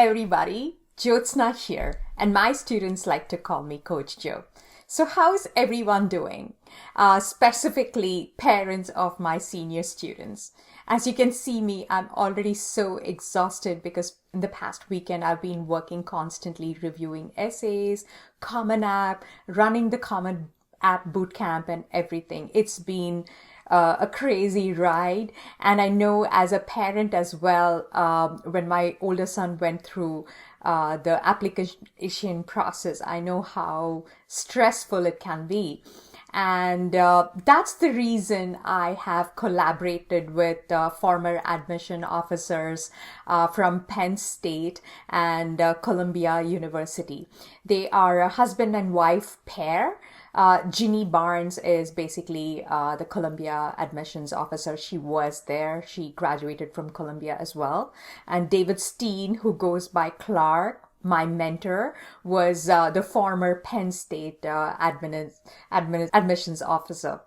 everybody, Jyotsna here, and my students like to call me Coach Joe. So how's everyone doing? Specifically, parents of my senior students. As you can see me, I'm already so exhausted because in the past weekend, I've been working constantly reviewing essays, Common App, running the Common App Bootcamp and everything. It's been a crazy ride. And I know as a parent as well, when my older son went through the application process, I know how stressful it can be. And that's the reason I have collaborated with former admission officers from Penn State and Columbia University. They are a husband and wife pair. Ginny Barnes is basically the Columbia admissions officer. She was there. She graduated from Columbia as well. And David Steen, who goes by Clark, my mentor, was the former Penn State admissions officer.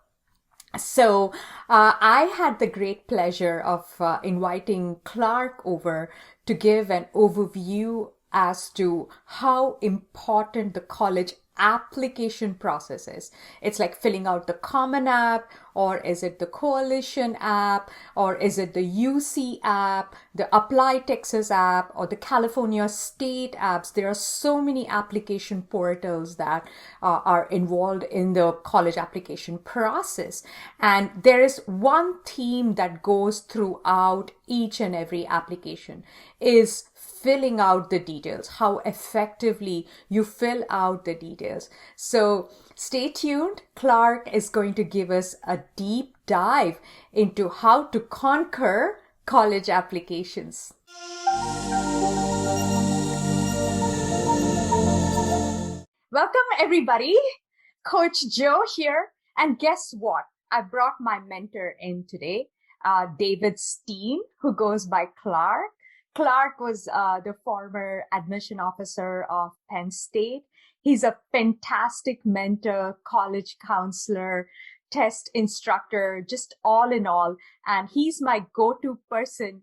So I had the great pleasure of inviting Clark over to give an overview as to how important the college application process is. It's like filling out the Common App, or is it the Coalition app, or is it the UC app, the Apply Texas app, or the California State apps. There are so many application portals that are involved in the college application process. And there is one theme that goes throughout each and every application is filling out the details, how effectively you fill out the details. So stay tuned. Clark is going to give us a deep dive into how to conquer college applications. Welcome, everybody. Coach Joe here. And guess what? I brought my mentor in today, David Steen, who goes by Clark. Clark was the former admission officer of Penn State. He's a fantastic mentor, college counselor, test instructor, just all in all. And he's my go-to person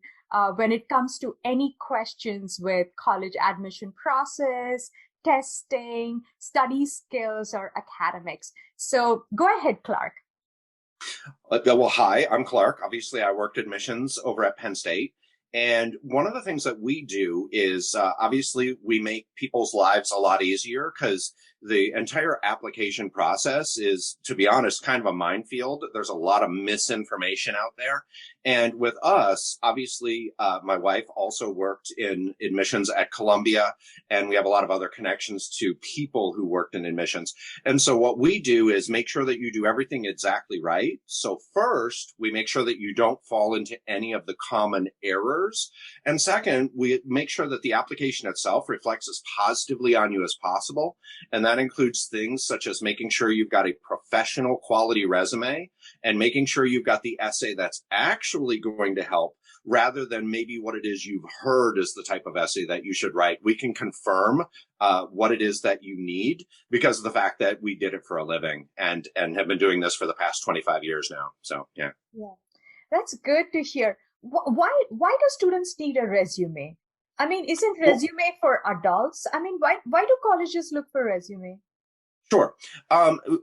when it comes to any questions with college admission process, testing, study skills, or academics. So go ahead, Clark. Well, hi, I'm Clark. Obviously, I worked admissions over at Penn State. And one of the things that we do is obviously we make people's lives a lot easier because the entire application process is, to be honest, kind of a minefield. There's a lot of misinformation out there. And with us, obviously, my wife also worked in admissions at Columbia, and we have a lot of other connections to people who worked in admissions. And so what we do is make sure that you do everything exactly right. So first, we make sure that you don't fall into any of the common errors. And second, we make sure that the application itself reflects as positively on you as possible. And that includes things such as making sure you've got a professional quality resume and making sure you've got the essay that's actually going to help rather than maybe what it is you've heard is the type of essay that you should write. We can confirm what it is that you need because of the fact that we did it for a living and have been doing this for the past 25 years now. So, yeah. Yeah, that's good to hear. Why do students need a resume? I mean, isn't resume for adults? I mean, why do colleges look for resume? Sure.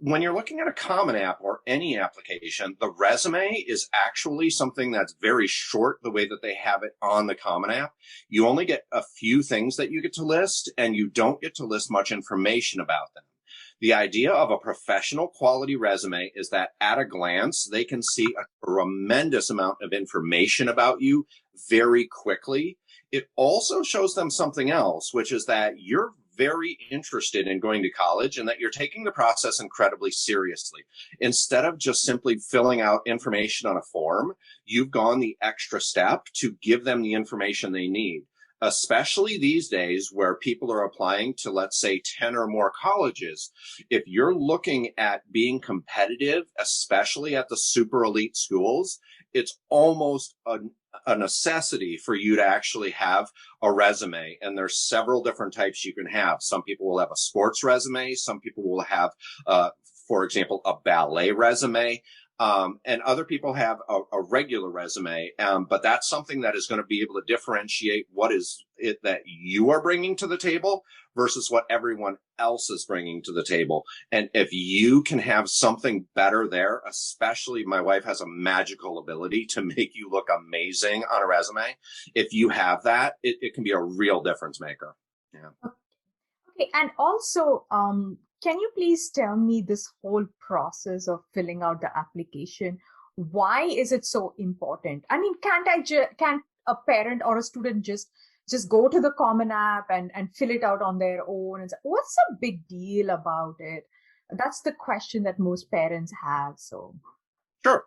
When you're looking at a Common App or any application, the resume is actually something that's very short the way that they have it on the Common App. You only get a few things that you get to list, and you don't get to list much information about them. The idea of a professional quality resume is that at a glance, they can see a tremendous amount of information about you very quickly. It also shows them something else, which is that you're very interested in going to college and that you're taking the process incredibly seriously. Instead of just simply filling out information on a form, you've gone the extra step to give them the information they need. Especially these days where people are applying to, let's say, 10 or more colleges. If you're looking at being competitive, especially at the super elite schools, it's almost a necessity for you to actually have a resume. And there's several different types you can have. Some people will have a sports resume. Some people will have, for example, a ballet resume. And other people have a regular resume, but that's something that is going to be able to differentiate what is it that you are bringing to the table versus what everyone else is bringing to the table. And if you can have something better there, especially my wife has a magical ability to make you look amazing on a resume. If you have that, it can be a real difference maker. Yeah. Okay, and also, can you please tell me this whole process of filling out the application? Why is it so important? I mean, can't a parent or a student just go to the Common App and fill it out on their own? And say, what's the big deal about it? That's the question that most parents have. So, Sure.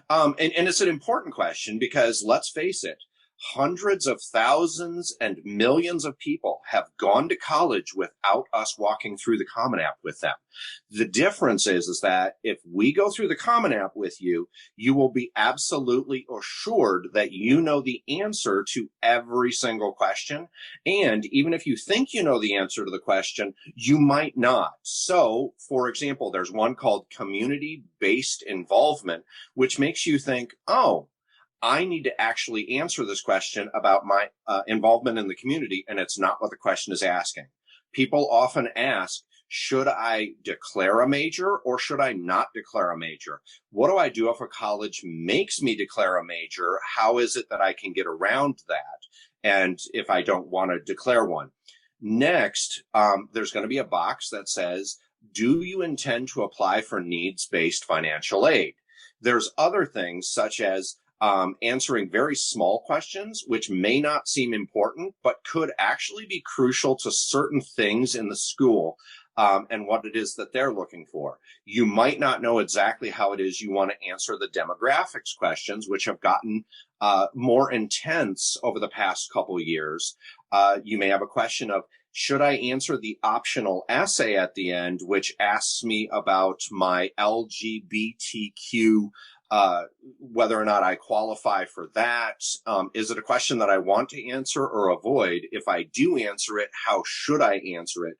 And it's an important question because let's face it, hundreds of thousands and millions of people have gone to college without us walking through the Common App with them. The difference is that if we go through the Common App with you, you will be absolutely assured that you know the answer to every single question. And even if you think you know the answer to the question, you might not. So, for example, there's one called community-based involvement, which makes you think, oh, I need to actually answer this question about my involvement in the community, and it's not what the question is asking. People often ask, should I declare a major or should I not declare a major? What do I do if a college makes me declare a major? How is it that I can get around that? And if I don't want to declare one? Next, there's going to be a box that says, do you intend to apply for needs-based financial aid? There's other things such as answering very small questions, which may not seem important, but could actually be crucial to certain things in the school and what it is that they're looking for. You might not know exactly how it is you want to answer the demographics questions, which have gotten more intense over the past couple of years. You may have a question of, should I answer the optional essay at the end, which asks me about my LGBTQ, whether or not I qualify for that? Is it a question that I want to answer or avoid? If I do answer it, how should I answer it?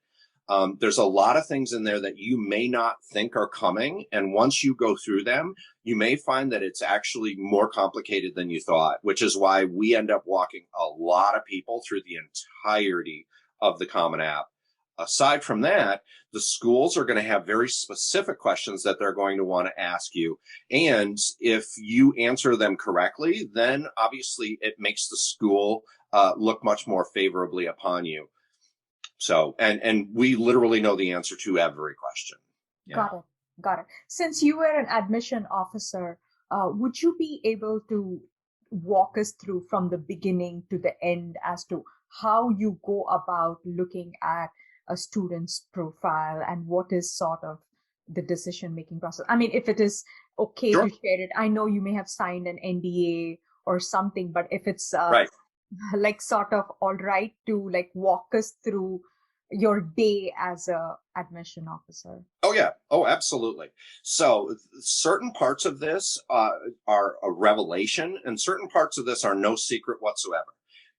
There's a lot of things in there that you may not think are coming. And once you go through them, you may find that it's actually more complicated than you thought, which is why we end up walking a lot of people through the entirety of the Common App. Aside from that, the schools are going to have very specific questions that they're going to want to ask you. And if you answer them correctly, then obviously it makes the school look much more favorably upon you. So, and we literally know the answer to every question. Yeah. Got it. Since you were an admission officer, would you be able to walk us through from the beginning to the end as to how you go about looking at a student's profile and what is sort of the decision-making process? I mean, if it is okay Sure. to share it, I know you may have signed an NDA or something, but if it's Right. like sort of all right to like walk us through your day as a admission officer. Oh, yeah. Oh, absolutely. So certain parts of this are a revelation, and certain parts of this are no secret whatsoever.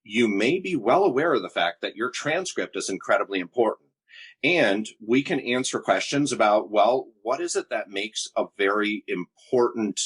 You may be well aware of the fact that your transcript is incredibly important. And we can answer questions about, well, what is it that makes a very important,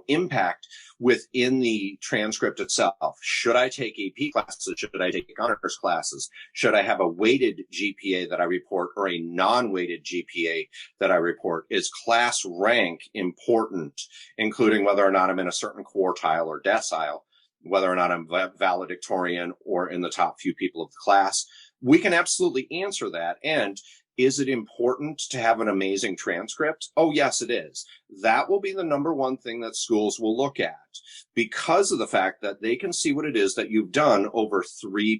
impact within the transcript itself? Should I take AP classes? Should I take honors classes? Should I have a weighted GPA that I report or a non-weighted GPA that I report? Is class rank important, including whether or not I'm in a certain quartile or decile, whether or not I'm valedictorian or in the top few people of the class? We can absolutely answer that. And is it important to have an amazing transcript? Oh, yes, it is. That will be the number one thing that schools will look at because of the fact that they can see what it is that you've done over 3+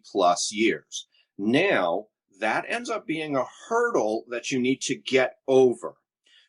years. Now, that ends up being a hurdle that you need to get over.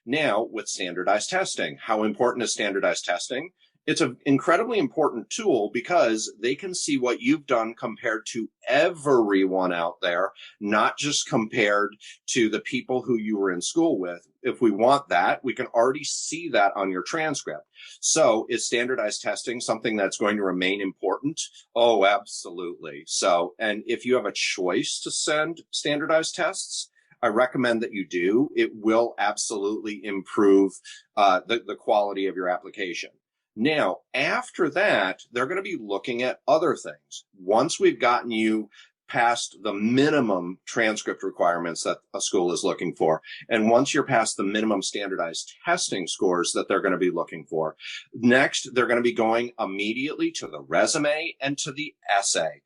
Now, with standardized testing, how important is standardized testing? It's an incredibly important tool because they can see what you've done compared to everyone out there, not just compared to the people who you were in school with. If we want that, we can already see that on your transcript. So is standardized testing something that's going to remain important? Oh, absolutely. So, and if you have a choice to send standardized tests, I recommend that you do. It will absolutely improve the quality of your application. Now, after that, they're going to be looking at other things. Once we've gotten you past the minimum transcript requirements that a school is looking for, and once you're past the minimum standardized testing scores that they're going to be looking for, next, they're going to be going immediately to the resume and to the essay.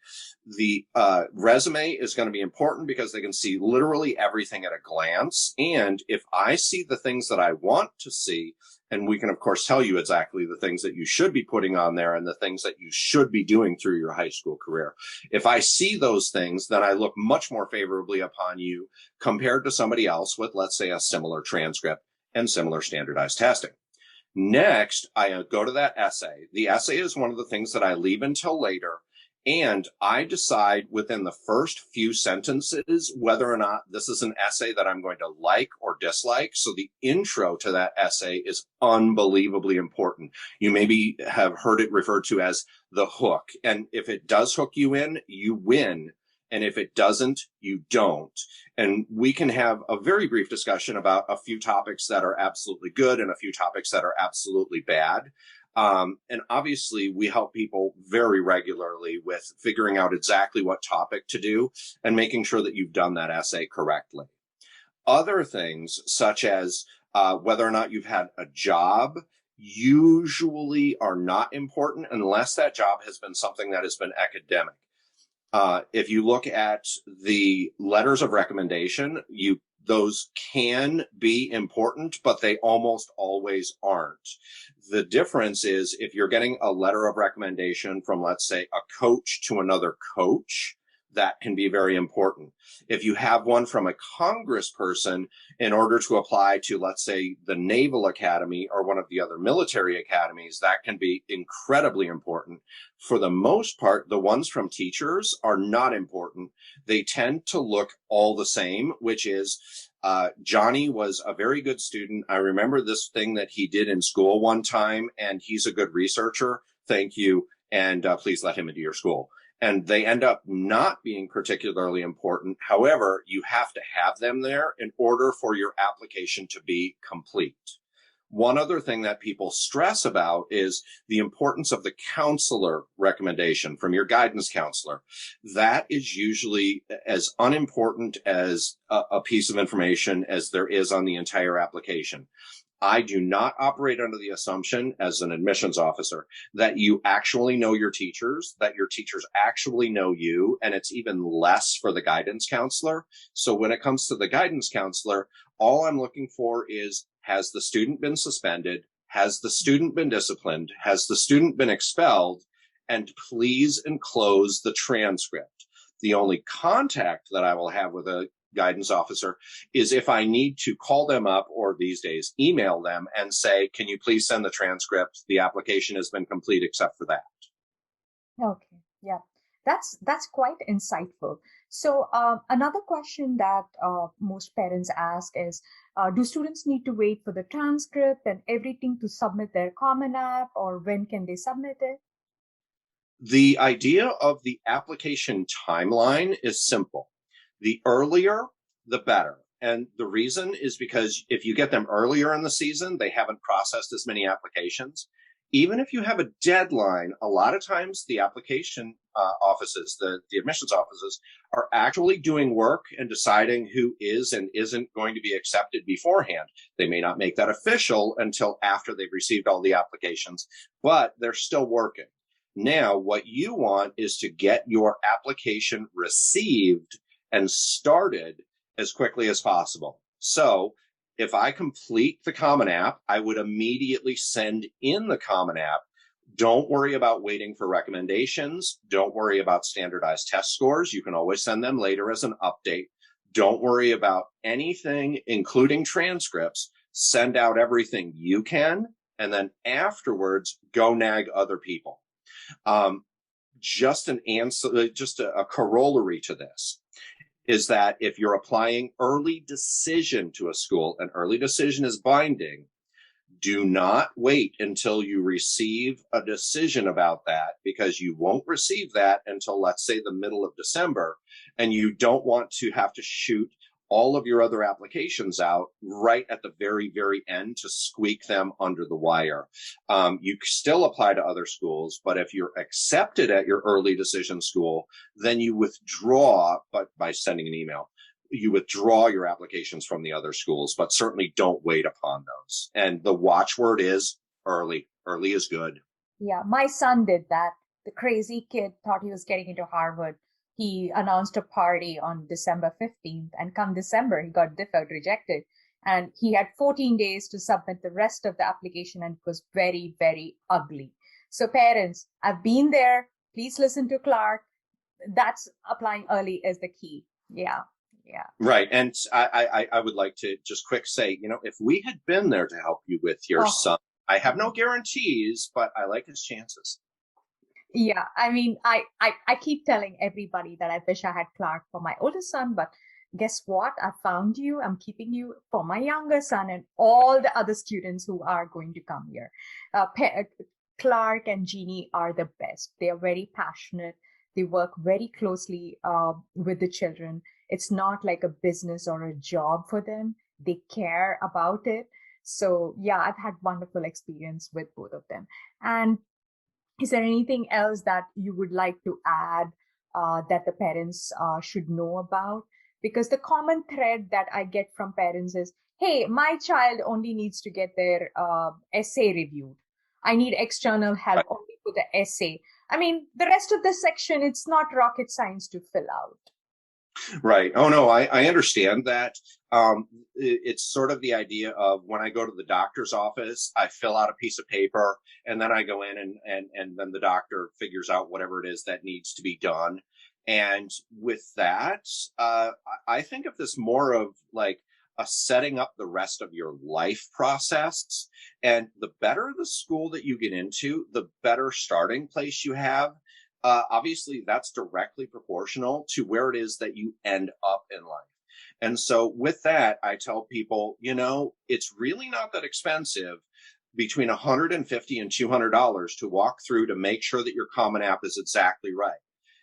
The resume is going to be important because they can see literally everything at a glance. And if I see the things that I want to see, and we can, of course, tell you exactly the things that you should be putting on there and the things that you should be doing through your high school career. If I see those things, then I look much more favorably upon you compared to somebody else with, let's say, a similar transcript and similar standardized testing. Next, I go to that essay. The essay is one of the things that I leave until later. And I decide within the first few sentences whether or not this is an essay that I'm going to like or dislike. So the intro to that essay is unbelievably important. You maybe have heard it referred to as the hook. And if it does hook you in, you win. And if it doesn't, you don't. And we can have a very brief discussion about a few topics that are absolutely good and a few topics that are absolutely bad. And obviously, we help people very regularly with figuring out exactly what topic to do and making sure that you've done that essay correctly. Other things, such as whether or not you've had a job, usually are not important unless that job has been something that has been academic. If you look at the letters of recommendation, those can be important, but they almost always aren't. The difference is if you're getting a letter of recommendation from, let's say, a coach to another coach, that can be very important. If you have one from a congressperson in order to apply to, let's say, the Naval Academy or one of the other military academies, that can be incredibly important. For the most part, the ones from teachers are not important. They tend to look all the same, which is Johnny was a very good student. I remember this thing that he did in school one time, and he's a good researcher. Thank you. And please let him into your school. And they end up not being particularly important. However, you have to have them there in order for your application to be complete. One other thing that people stress about is the importance of the counselor recommendation from your guidance counselor. That is usually as unimportant as a piece of information as there is on the entire application. I do not operate under the assumption as an admissions officer that you actually know your teachers, that your teachers actually know you, and it's even less for the guidance counselor. So when it comes to the guidance counselor, all I'm looking for is, has the student been suspended? Has the student been disciplined? Has the student been expelled? And please enclose the transcript. The only contact that I will have with a guidance officer is if I need to call them up, or these days email them and say, can you please send the transcript? The application has been complete except for that. Okay, yeah, that's quite insightful. So another question that most parents ask is, do students need to wait for the transcript and everything to submit their Common App, or when can they submit it? The idea of the application timeline is simple. The earlier, the better. And the reason is because if you get them earlier in the season, they haven't processed as many applications. Even if you have a deadline, a lot of times the application offices, the admissions offices, are actually doing work and deciding who is and isn't going to be accepted beforehand. They may not make that official until after they've received all the applications, but they're still working. Now, what you want is to get your application received and started as quickly as possible. So if I complete the Common App, I would immediately send in the Common App. Don't worry about waiting for recommendations. Don't worry about standardized test scores. You can always send them later as an update. Don't worry about anything, including transcripts. Send out everything you can, and then afterwards, go nag other people. Just a corollary to this is that if you're applying early decision to a school, and early decision is binding, do not wait until you receive a decision about that, because you won't receive that until, let's say, the middle of December, and you don't want to have to shoot all of your other applications out right at the very, very end to squeak them under the wire. You still apply to other schools, but if you're accepted at your early decision school, then you withdraw, but by sending an email, you withdraw your applications from the other schools, but certainly don't wait upon those. And the watchword is early. Early is good. Yeah, my son did that. The crazy kid thought he was getting into Harvard. He announced a party on December 15th, and come December, he got deferred, rejected. And he had 14 days to submit the rest of the application, and it was very, very ugly. So parents, I've been there. Please listen to Clark. That's applying early is the key. Yeah. Yeah. Right. And I would like to just quick say, if we had been there to help you with your son, I have no guarantees, but I like his chances. Yeah. I mean, I keep telling everybody that I wish I had Clark for my oldest son, but guess what? I found you. I'm keeping you for my younger son and all the other students who are going to come here. Clark and Jeannie are the best. They are very passionate. They work very closely with the children. It's not like a business or a job for them. They care about it. So yeah, I've had wonderful experience with both of them. And is there anything else that you would like to add that the parents should know about? Because the common thread that I get from parents is, hey, my child only needs to get their essay reviewed. I need external help only for the essay. I mean, the rest of the section, it's not rocket science to fill out. Right. Oh, no, I understand that. It's sort of the idea of when I go to the doctor's office, I fill out a piece of paper and then I go in and then the doctor figures out whatever it is that needs to be done. And with that, I think of this more of like a setting up the rest of your life process. And the better the school that you get into, the better starting place you have. Obviously, that's directly proportional to where it is that you end up in life. And so with that, I tell people, it's really not that expensive, between $150 and $200 to walk through to make sure that your Common App is exactly right.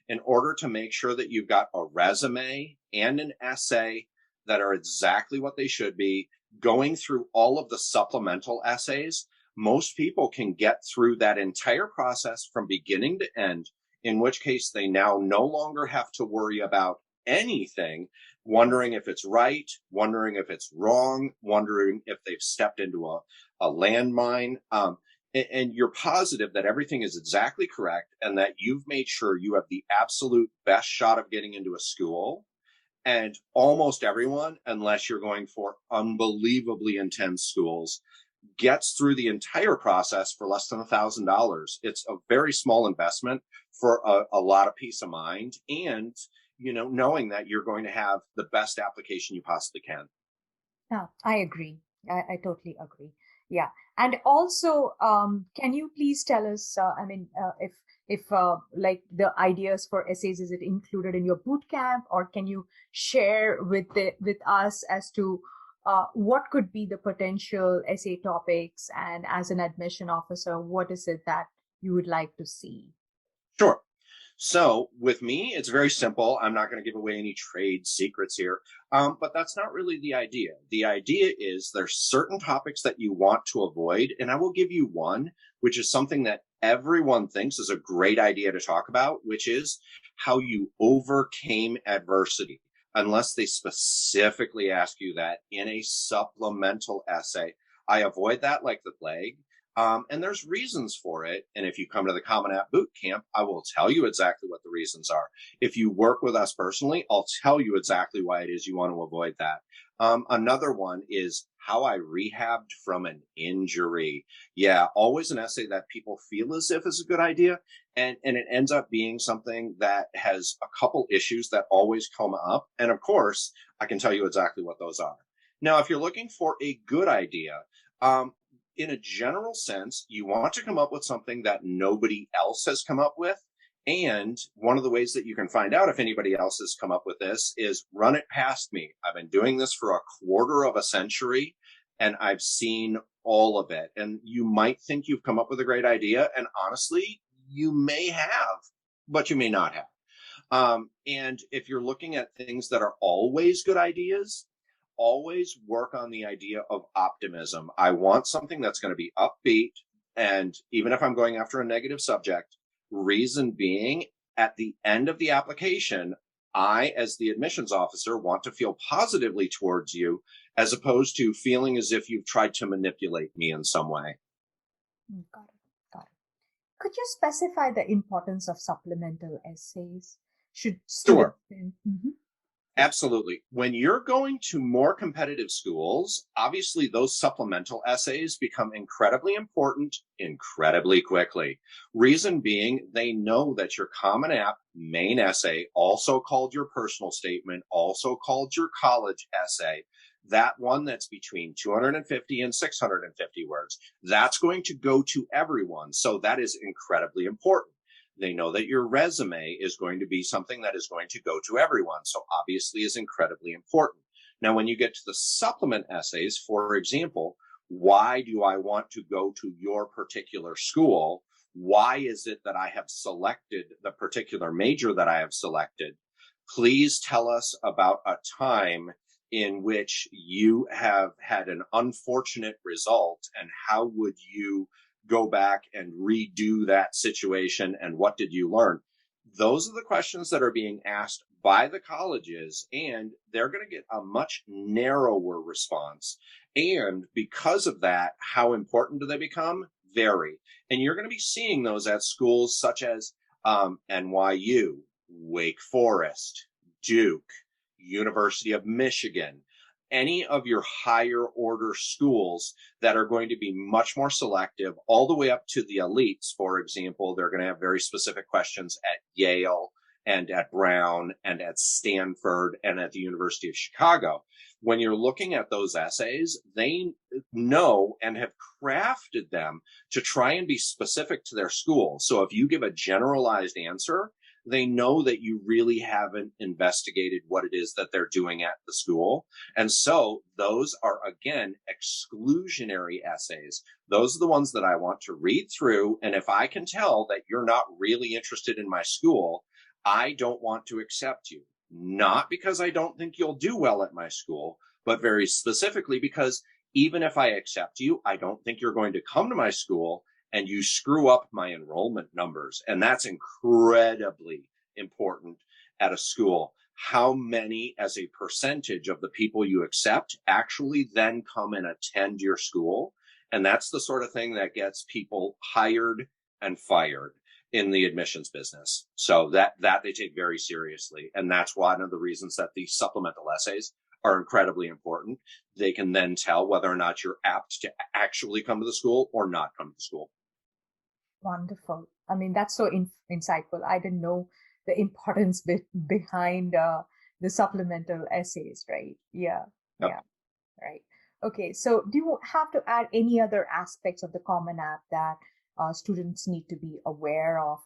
In order to make sure that you've got a resume and an essay that are exactly what they should be, going through all of the supplemental essays, most people can get through that entire process from beginning to end, in which case they now no longer have to worry about anything, wondering if it's right, wondering if it's wrong, wondering if they've stepped into a landmine. And you're positive that everything is exactly correct and that you've made sure you have the absolute best shot of getting into a school. And almost everyone, unless you're going for unbelievably intense schools, gets through the entire process for less than $1,000. It's a very small investment for a lot of peace of mind and, knowing that you're going to have the best application you possibly can. Yeah, I agree. I totally agree. Yeah. And also, can you please tell us, if like the ideas for essays, is it included in your boot camp, or can you share with us as to what could be the potential essay topics, and as an admission officer, what is it that you would like to see? Sure. So with me, it's very simple. I'm not going to give away any trade secrets here, but that's not really the idea. The idea is there's certain topics that you want to avoid, and I will give you one, which is something that everyone thinks is a great idea to talk about, which is how you overcame adversity, unless they specifically ask you that in a supplemental essay. I avoid that like the plague. And there's reasons for it. And if you come to the Common App Bootcamp, I will tell you exactly what the reasons are. If you work with us personally, I'll tell you exactly why it is you want to avoid that. Another one is how I rehabbed from an injury. Yeah, always an essay that people feel as if is a good idea. And it ends up being something that has a couple issues that always come up. And of course, I can tell you exactly what those are. Now, if you're looking for a good idea, in a general sense, you want to come up with something that nobody else has come up with. And one of the ways that you can find out if anybody else has come up with this is run it past me. I've been doing this for a quarter of a century and I've seen all of it. And you might think you've come up with a great idea. And honestly, you may have, but you may not have. And if you're looking at things that are always good ideas, always work on the idea of optimism. I want something that's going to be upbeat. And even if I'm going after a negative subject, reason being, at the end of the application, I, as the admissions officer, want to feel positively towards you as opposed to feeling as if you've tried to manipulate me in some way. Got it. Got it. Could you specify the importance of supplemental essays? Should Sure. students? Absolutely. When you're going to more competitive schools, obviously those supplemental essays become incredibly important incredibly quickly. Reason being, they know that your Common App main essay, also called your personal statement, also called your college essay, that one that's between 250 and 650 words, that's going to go to everyone. So that is incredibly important. They know that your resume is going to be something that is going to go to everyone. So obviously is incredibly important. Now, when you get to the supplement essays, for example, why do I want to go to your particular school? Why is it that I have selected the particular major that I have selected? Please tell us about a time in which you have had an unfortunate result, and how would you go back and redo that situation, and what did you learn? Those are the questions that are being asked by the colleges, and they're going to get a much narrower response. And because of that, how important do they become? Very. And you're going to be seeing those at schools such as NYU, Wake Forest, Duke, University of Michigan, any of your higher order schools that are going to be much more selective, all the way up to the elites. For example, they're going to have very specific questions at Yale and at Brown and at Stanford and at the University of Chicago. When you're looking at those essays, they know and have crafted them to try and be specific to their school. So if you give a generalized answer, they know that you really haven't investigated what it is that they're doing at the school. And so those are, again, exclusionary essays. Those are the ones that I want to read through. And if I can tell that you're not really interested in my school, I don't want to accept you. Not because I don't think you'll do well at my school, but very specifically because even if I accept you, I don't think you're going to come to my school, and you screw up my enrollment numbers. And that's incredibly important at a school. How many, as a percentage of the people you accept, actually then come and attend your school? And that's the sort of thing that gets people hired and fired in the admissions business. So that they take very seriously. And that's one of the reasons that these supplemental essays are incredibly important. They can then tell whether or not you're apt to actually come to the school or not come to the school. Wonderful. I mean, that's so insightful. I didn't know the importance behind the supplemental essays, right? Yeah. Yep. Yeah. Right. Okay. So do you have to add any other aspects of the Common App that students need to be aware of?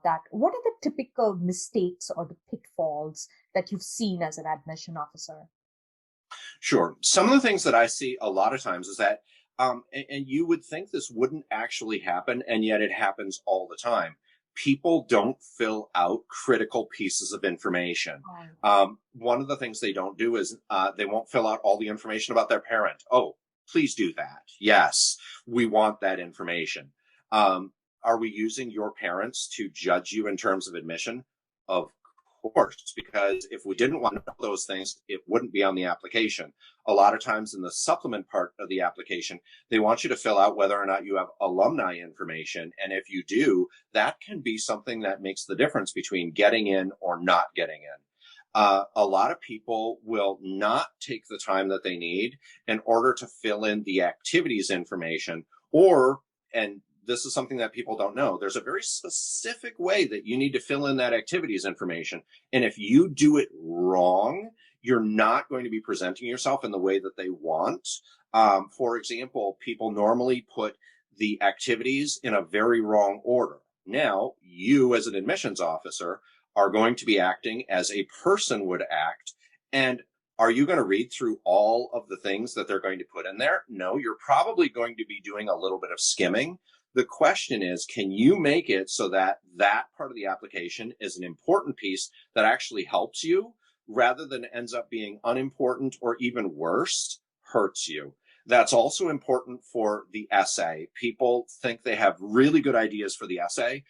That what are the typical mistakes or the pitfalls that you've seen as an admission officer? Sure. Some of the things that I see a lot of times is that, and you would think this wouldn't actually happen, and yet it happens all the time. People don't fill out critical pieces of information. One of the things they don't do is they won't fill out all the information about their parent. Oh, please do that. Yes, we want that information. Are we using your parents to judge you in terms of admission? Of course, because if we didn't want to know those things, it wouldn't be on the application. A lot of times in the supplement part of the application, they want you to fill out whether or not you have alumni information. And if you do, that can be something that makes the difference between getting in or not getting in. A lot of people will not take the time that they need in order to fill in the activities information, and this is something that people don't know. There's a very specific way that you need to fill in that activities information. And if you do it wrong, you're not going to be presenting yourself in the way that they want. For example, people normally put the activities in a very wrong order. Now, you as an admissions officer are going to be acting as a person would act. And are you going to read through all of the things that they're going to put in there? No, you're probably going to be doing a little bit of skimming. The question is, can you make it so that that part of the application is an important piece that actually helps you rather than ends up being unimportant or even worse, hurts you? That's also important for the essay. People think they have really good ideas for the essay.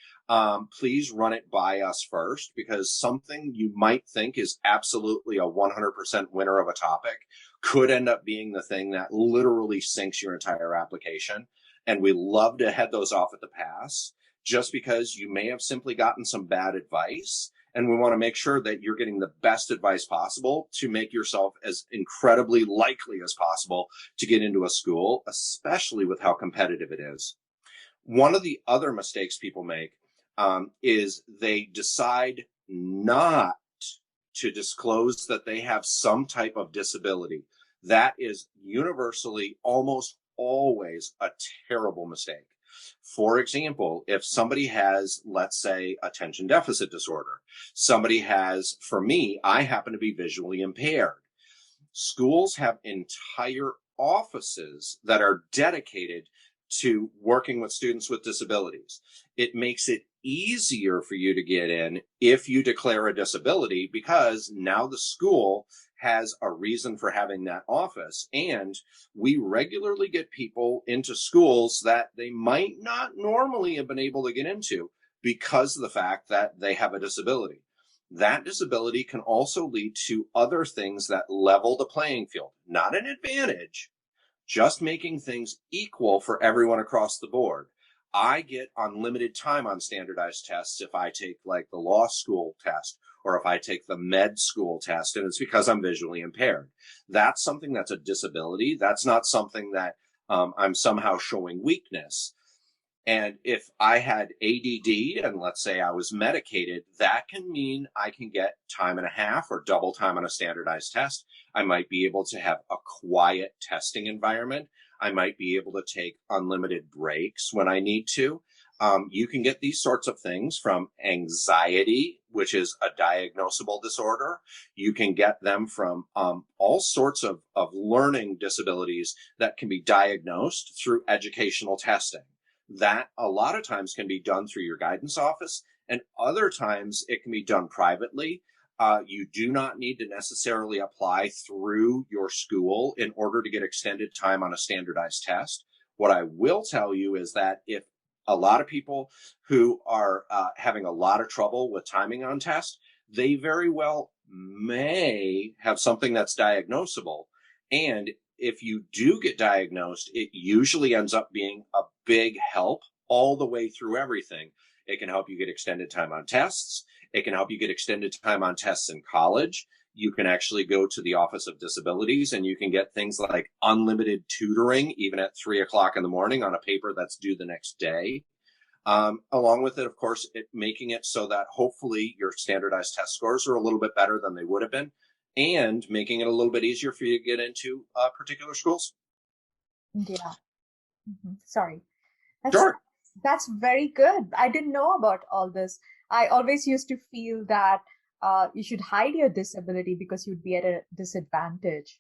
Please run it by us first, because something you might think is absolutely a 100% winner of a topic could end up being the thing that literally sinks your entire application. And we love to head those off at the pass just because you may have simply gotten some bad advice. And we want to make sure that you're getting the best advice possible to make yourself as incredibly likely as possible to get into a school, especially with how competitive it is. One of the other mistakes people make is they decide not to disclose that they have some type of disability. That is universally almost always a terrible mistake. For example, if somebody has, let's say, attention deficit disorder, somebody has, for me, I happen to be visually impaired. Schools have entire offices that are dedicated to working with students with disabilities. It makes it easier for you to get in if you declare a disability, because now the school has a reason for having that office. And we regularly get people into schools that they might not normally have been able to get into because of the fact that they have a disability. That disability can also lead to other things that level the playing field, not an advantage, just making things equal for everyone across the board. I get unlimited time on standardized tests if I take like the law school test or if I take the med school test, and it's because I'm visually impaired. That's something that's a disability. That's not something that I'm somehow showing weakness. And if I had ADD and let's say I was medicated, that can mean I can get time and a half or double time on a standardized test. I might be able to have a quiet testing environment. I might be able to take unlimited breaks when I need to. You can get these sorts of things from anxiety, which is a diagnosable disorder. You can get them from all sorts of learning disabilities that can be diagnosed through educational testing. That a lot of times can be done through your guidance office, and other times it can be done privately. You do not need to necessarily apply through your school in order to get extended time on a standardized test. What I will tell you is that if a lot of people who are having a lot of trouble with timing on tests, they very well may have something that's diagnosable. And if you do get diagnosed, it usually ends up being a big help all the way through everything. It can help you get extended time on tests. It can help you get extended time on tests in college. You can actually go to the Office of Disabilities and you can get things like unlimited tutoring, even at 3 o'clock in the morning on a paper that's due the next day. Along with it, of course, making it so that hopefully your standardized test scores are a little bit better than they would have been, and making it a little bit easier for you to get into particular schools. Yeah. Sorry. Sure. That's very good. I didn't know about all this. I always used to feel that you should hide your disability because you'd be at a disadvantage.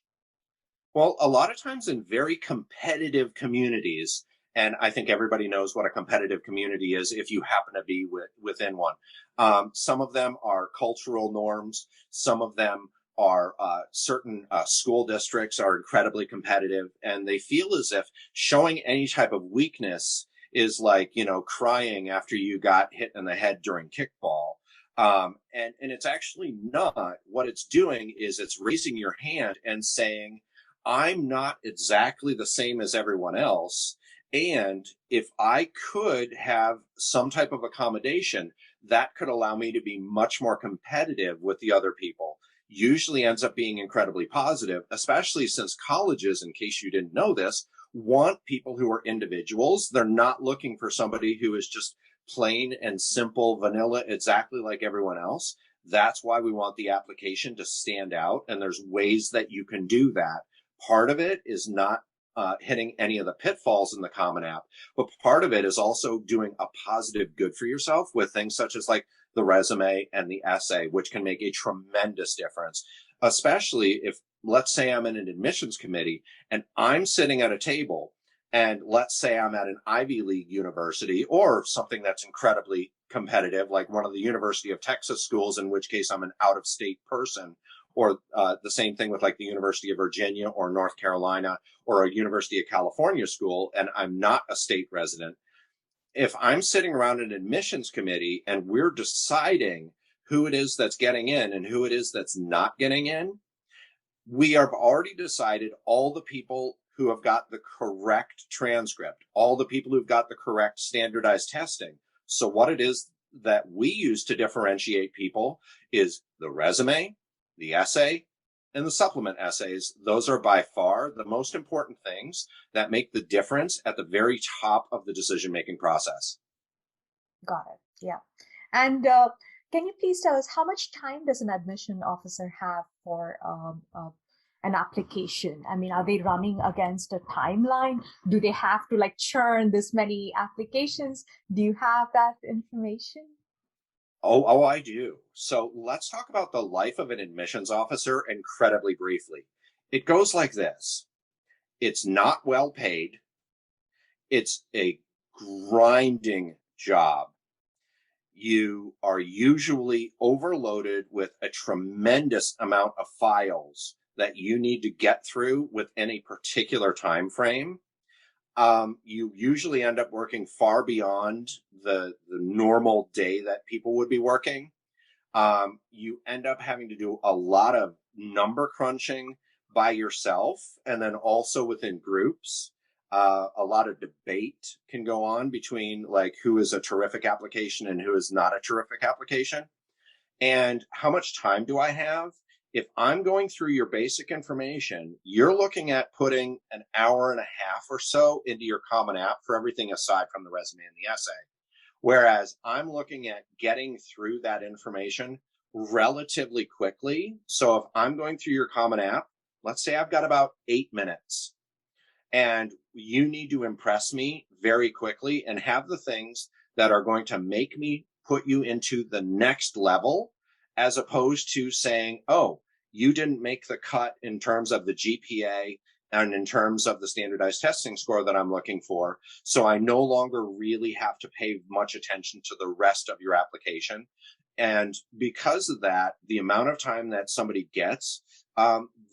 Well, a lot of times in very competitive communities, and I think everybody knows what a competitive community is if you happen to be within one. Some of them are cultural norms. Some of them are certain school districts are incredibly competitive, and they feel as if showing any type of weakness is like, crying after you got hit in the head during kickball. And it's actually not. What it's doing is it's raising your hand and saying, I'm not exactly the same as everyone else. And if I could have some type of accommodation, that could allow me to be much more competitive with the other people. Usually ends up being incredibly positive, especially since colleges, in case you didn't know this, want people who are individuals. They're not looking for somebody who is just plain and simple vanilla, exactly like everyone else. That's why we want the application to stand out. And there's ways that you can do that. Part of it is not hitting any of the pitfalls in the Common App, but part of it is also doing a positive good for yourself with things such as like the resume and the essay, which can make a tremendous difference, especially if, let's say I'm in an admissions committee and I'm sitting at a table And let's say I'm at an Ivy League university or something that's incredibly competitive, like one of the University of Texas schools, in which case I'm an out-of-state person, or the same thing with like the University of Virginia or North Carolina or a University of California school, and I'm not a state resident. If I'm sitting around an admissions committee and we're deciding who it is that's getting in and who it is that's not getting in, we have already decided all the people who have got the correct transcript, all the people who've got the correct standardized testing. So what it is that we use to differentiate people is the resume, the essay, and the supplement essays. Those are by far the most important things that make the difference at the very top of the decision-making process. Got it. Yeah. And can you please tell us how much time does an admission officer have for an application? I mean, are they running against a timeline? Do they have to like churn this many applications? Do you have that information? Oh, I do. So let's talk about the life of an admissions officer incredibly briefly. It goes like this. It's not well paid. It's a grinding job. You are usually overloaded with a tremendous amount of files that you need to get through within a particular time frame. You usually end up working far beyond the normal day that people would be working. You end up having to do a lot of number crunching by yourself and then also within groups. A lot of debate can go on between like who is a terrific application and who is not a terrific application. And how much time do I have? If I'm going through your basic information, you're looking at putting an hour and a half or so into your Common App for everything aside from the resume and the essay. Whereas I'm looking at getting through that information relatively quickly. So if I'm going through your Common App, let's say I've got about 8 minutes and you need to impress me very quickly and have the things that are going to make me put you into the next level, as opposed to saying, oh, you didn't make the cut in terms of the GPA and in terms of the standardized testing score that I'm looking for. So I no longer really have to pay much attention to the rest of your application. And because of that, the amount of time that somebody gets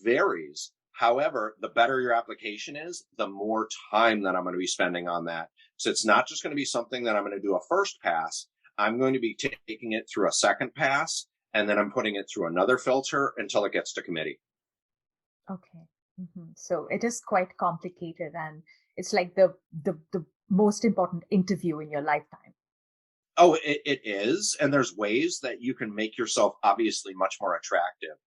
varies. However, the better your application is, the more time that I'm going to be spending on that. So it's not just going to be something that I'm going to do a first pass. I'm going to be taking it through a second pass, and then I'm putting it through another filter until it gets to committee. Okay. So it is quite complicated, and it's like the most important interview in your lifetime. Oh, it is. And there's ways that you can make yourself obviously much more attractive.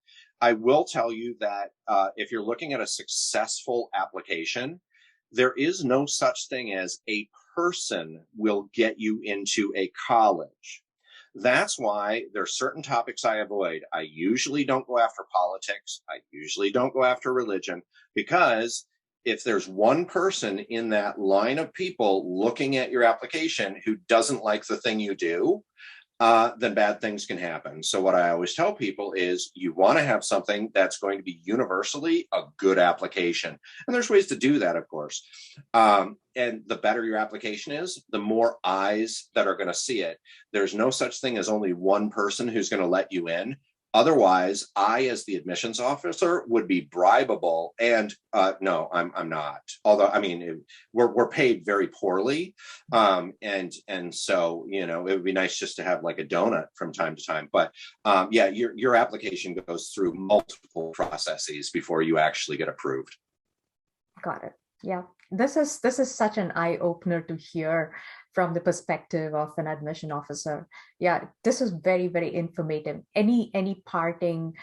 I will tell you that if you're looking at a successful application, there is no such thing as a person will get you into a college. That's why there's certain topics I avoid. I usually don't go after politics. I usually don't go after religion, because if there's one person in that line of people looking at your application who doesn't like the thing you do, then bad things can happen. So what I always tell people is you want to have something that's going to be universally a good application. And there's ways to do that, of course. And the better your application is, the more eyes that are going to see it. There's no such thing as only one person who's going to let you in. Otherwise, I, as the admissions officer, would be bribable. And no, I'm not. Although, I mean, we're paid very poorly, and so it would be nice just to have like a donut from time to time. But yeah, your application goes through multiple processes before you actually get approved. Got it. Yeah, this is such an eye opener to hear from the perspective of an admission officer. Yeah, this is very, very informative. Any parting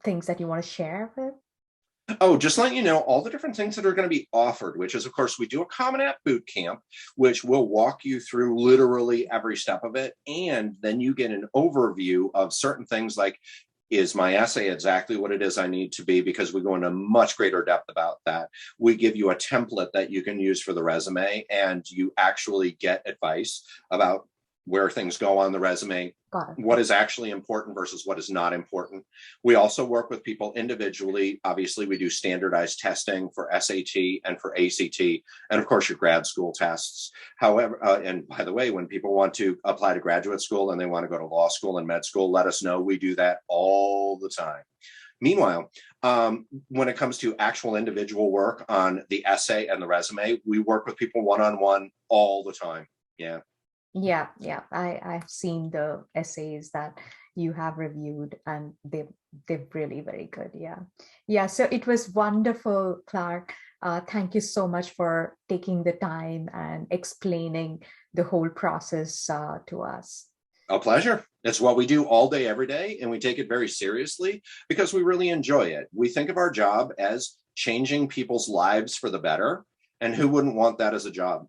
things that you want to share with? Oh, just letting you know all the different things that are going to be offered, which is, of course, we do a Common App Bootcamp, which will walk you through literally every step of it. And then you get an overview of certain things like, is my essay exactly what it is I need to be? Because we go into much greater depth about that. We give you a template that you can use for the resume, and you actually get advice about where things go on the resume, Got it. what is actually important versus what is not important. We also work with people individually. Obviously, we do standardized testing for SAT and for ACT, and of course, your grad school tests. However, and by the way, when people want to apply to graduate school and they want to go to law school and med school, let us know. We do that all the time. Meanwhile, when it comes to actual individual work on the essay and the resume, we work with people one-on-one all the time. Yeah. Yeah, I've seen the essays that you have reviewed, and they're really very good. Yeah. So it was wonderful, Clark. Thank you so much for taking the time and explaining the whole process to us. A pleasure. It's what we do all day, every day, and we take it very seriously because we really enjoy it. We think of our job as changing people's lives for the better, and who wouldn't want that as a job?